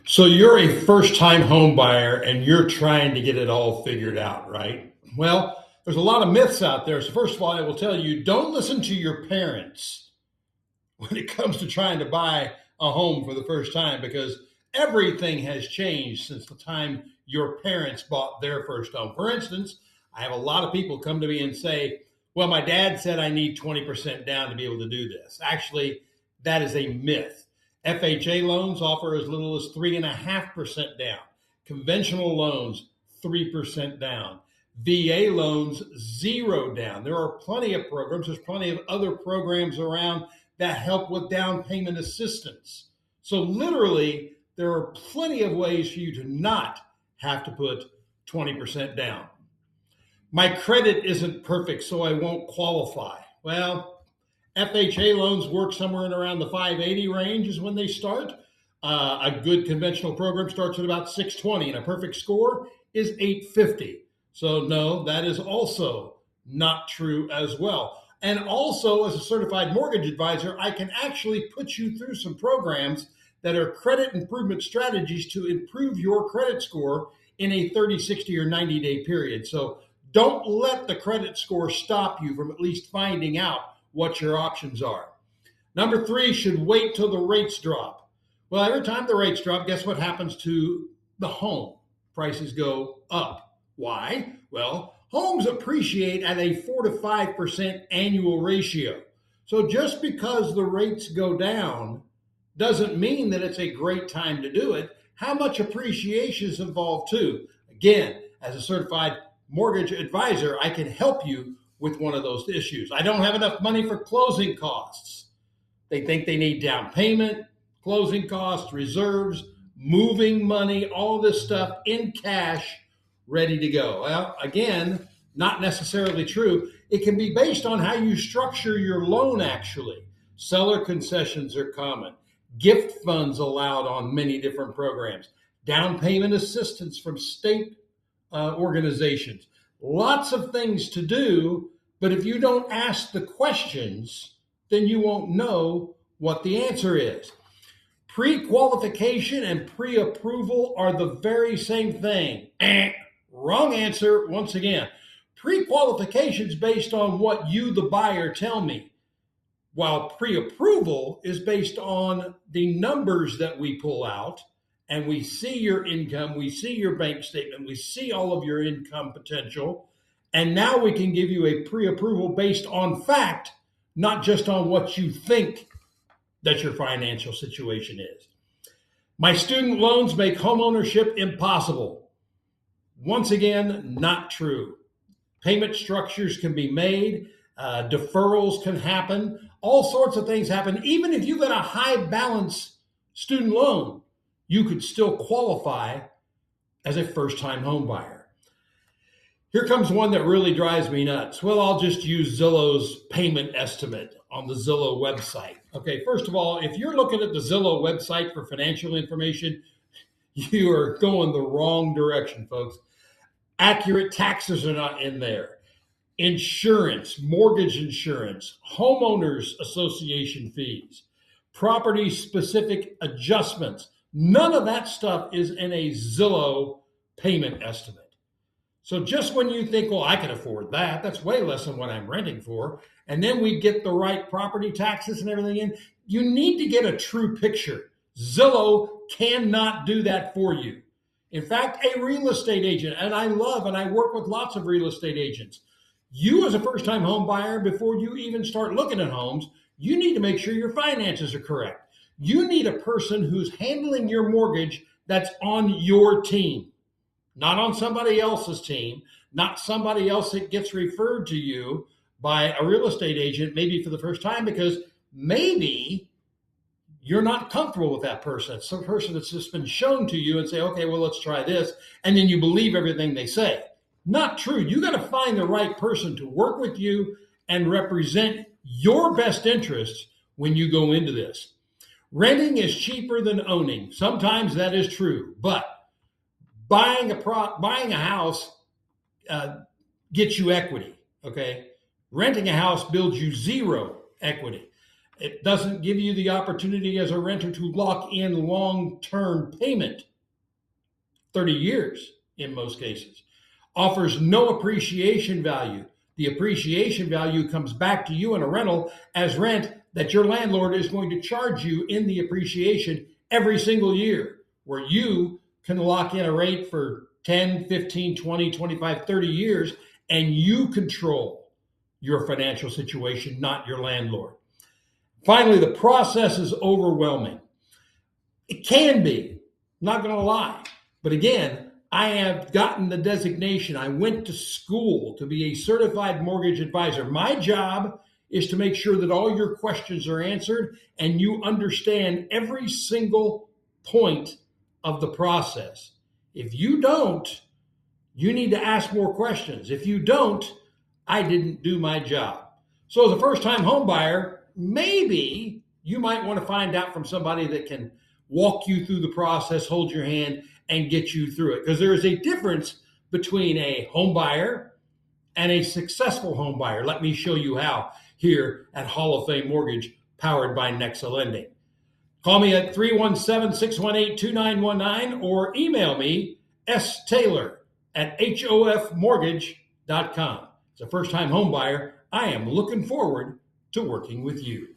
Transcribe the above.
So you're a first-time home buyer and you're trying to get it all figured out, right? Well, there's a lot of myths out there. So first of all, I will tell you, don't listen to your parents when it comes to trying to buy a home for the first time because everything has changed since the time your parents bought their first home. For instance, I have a lot of people come to me and say, well, my dad said I need 20% down to be able to do this. Actually, that is a myth. FHA loans offer as little as 3.5% down. Conventional loans, 3% down. VA loans, zero down. There are plenty of programs. There's plenty of other programs around that help with down payment assistance. So literally, there are plenty of ways for you to not have to put 20% down. My credit isn't perfect, so I won't qualify. Well, FHA loans work somewhere in around the 580 range is when they start. A good conventional program starts at about 620, and a perfect score is 850. So no, that is also not true as well. And also, as a certified mortgage advisor, I can actually put you through some programs that are credit improvement strategies to improve your credit score in a 30, 60, or 90-day period. So don't let the credit score stop you from at least finding out what your options are. Number three, should wait till the rates drop. Well, every time the rates drop, guess what happens to the home? Prices go up. Why? Well, homes appreciate at a 4 to 5% annual ratio. So just because the rates go down doesn't mean that it's a great time to do it. How much appreciation is involved too? Again, as a certified mortgage advisor, I can help you with one of those issues. I don't have enough money for closing costs. They think they need down payment, closing costs, reserves, moving money, all this stuff in cash, ready to go. Well, again, not necessarily true. It can be based on how you structure your loan, actually. Seller concessions are common. Gift funds allowed on many different programs. Down payment assistance from state organizations. Lots of things to do, but if you don't ask the questions, then you won't know what the answer is. Pre-qualification and pre-approval are the very same thing. Wrong answer once again. Pre-qualification is based on what you, the buyer, tell me, while pre-approval is based on the numbers that we pull out, and we see your income, we see your bank statement, we see all of your income potential, and now we can give you a pre-approval based on fact, not just on what you think that your financial situation is. My student loans make homeownership impossible. Once again, not true. Payment structures can be made, deferrals can happen, all sorts of things happen. Even if you've got a high balance student loan, you could still qualify as a first-time home buyer. Here comes one that really drives me nuts. Well, I'll just use Zillow's payment estimate on the Zillow website. Okay, first of all, if you're looking at the Zillow website for financial information, you are going the wrong direction, folks. Accurate taxes are not in there. Insurance, mortgage insurance, homeowners association fees, property specific adjustments. None of that stuff is in a Zillow payment estimate. So just when you think, well, I can afford that, that's way less than what I'm renting for, and then we get the right property taxes and everything in, you need to get a true picture. Zillow cannot do that for you. In fact, a real estate agent, and I love and I work with lots of real estate agents. You as a first-time home buyer, before you even start looking at homes, you need to make sure your finances are correct. You need a person who's handling your mortgage that's on your team, not on somebody else's team, not somebody else that gets referred to you by a real estate agent, maybe for the first time, because maybe you're not comfortable with that person. It's some person that's just been shown to you and say, okay, well, let's try this. And then you believe everything they say. Not true. You got to find the right person to work with you and represent your best interests when you go into this. Renting is cheaper than owning. Sometimes that is true, but buying a house gets you equity. Okay, renting a house builds you zero equity. It doesn't give you the opportunity as a renter to lock in long-term payment, 30 years in most cases. Offers no appreciation value. The appreciation value comes back to you in a rental as rent that your landlord is going to charge you in the appreciation every single year, where you can lock in a rate for 10, 15, 20, 25, 30 years, and you control your financial situation, not your landlord. Finally, the process is overwhelming. It can be, not going to lie. But again, I have gotten the designation. I went to school to be a certified mortgage advisor. My job is to make sure that all your questions are answered and you understand every single point of the process. If you don't, you need to ask more questions. If you don't, I didn't do my job. So, as a first time home buyer, maybe you might want to find out from somebody that can walk you through the process, hold your hand, and get you through it. Because there is a difference between a home buyer and a successful home buyer. Let me show you how here at Hall of Fame Mortgage, powered by Nexa Lending. Call me at 317-618-2919 or email me staylor@hofmortgage.com. As a first-time home buyer, I am looking forward to working with you.